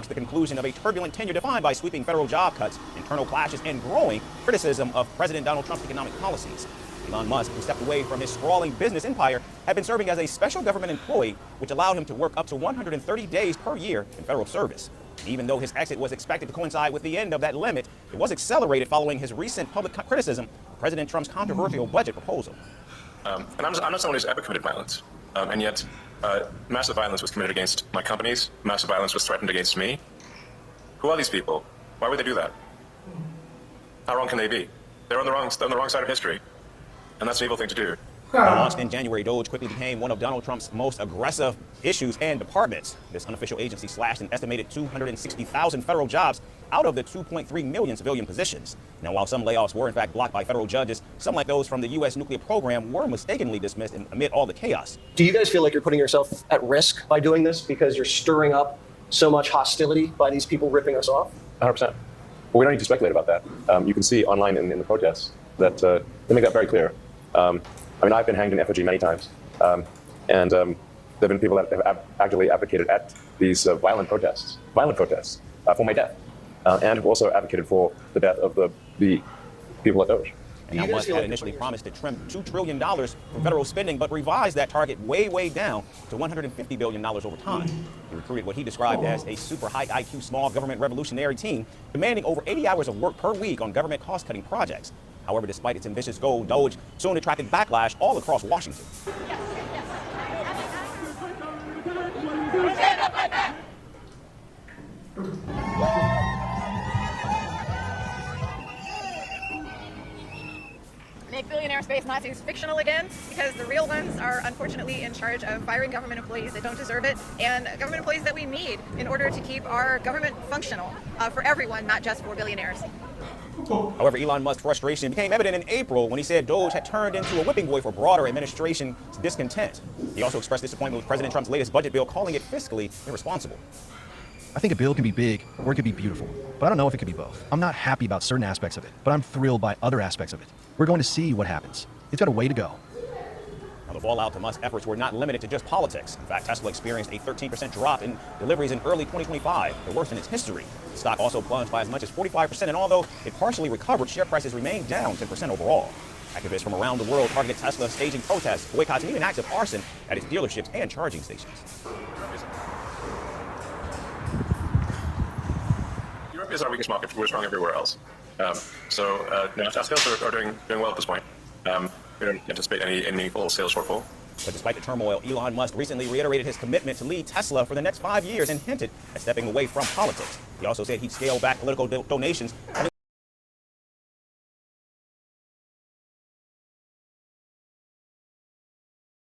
marks the conclusion of a turbulent tenure defined by sweeping federal job cuts, internal clashes, and growing criticism of President Donald Trump's economic policies. Elon Musk, who stepped away from his sprawling business empire, had been serving as a special government employee, which allowed him to work up to 130 days per year in federal service. And even though his exit was expected to coincide with the end of that limit, it was accelerated following his recent public criticism of President Trump's controversial budget proposal. And I'm not someone who's ever committed violence, and yet massive violence was committed against my companies, massive violence was threatened against me. Who are these people? Why would they do that? How wrong can they be? They're on the wrong side of history, and that's an evil thing to do. Launched in January, DOGE quickly became one of Donald Trump's most aggressive issues and departments. This unofficial agency slashed an estimated 260,000 federal jobs out of the 2.3 million civilian positions. Now, while some layoffs were in fact blocked by federal judges, some like those from the U.S. nuclear program were mistakenly dismissed amid all the chaos. Do you guys feel like you're putting yourself at risk by doing this because you're stirring up so much hostility by these people ripping us off? 100%. Well, we don't need to speculate about that. You can see online in the protests that they make that very clear. I mean, I've been hanged in effigy many times, and there have been people that have actually advocated at these violent protests for my death, and have also advocated for the death of the people at DOGE. And now Musk had initially promised to trim $2 trillion from federal spending, but revised that target way down to $150 billion over time. He recruited what he described as a super high IQ small government revolutionary team, demanding over 80 hours of work per week on government cost-cutting projects. However, despite its ambitious goal, DOGE soon attracted backlash all across Washington. Make billionaire space Nazis fictional again, because the real ones are unfortunately in charge of firing government employees that don't deserve it, and government employees that we need in order to keep our government functional for everyone, not just for billionaires. However, Elon Musk's frustration became evident in April when he said DOGE had turned into a whipping boy for broader administration discontent. He also expressed disappointment with President Trump's latest budget bill, calling it fiscally irresponsible. I think a bill can be big or it can be beautiful, but I don't know if it can be both. I'm not happy about certain aspects of it, but I'm thrilled by other aspects of it. We're going to see what happens. It's got a way to go. Now, the fallout to Musk's efforts were not limited to just politics. In fact, Tesla experienced a 13% drop in deliveries in early 2025, the worst in its history. The stock also plunged by as much as 45%, and although it partially recovered, share prices remained down 10% overall. Activists from around the world targeted Tesla, staging protests, boycotts, and even acts of arson at its dealerships and charging stations. Europe is our weakest market. We're strong everywhere else. So our sales are doing well at this point. We don't anticipate any full sales shortfall. But despite the turmoil, Elon Musk recently reiterated his commitment to lead Tesla for the next 5 years and hinted at stepping away from politics. He also said he'd scale back political donations,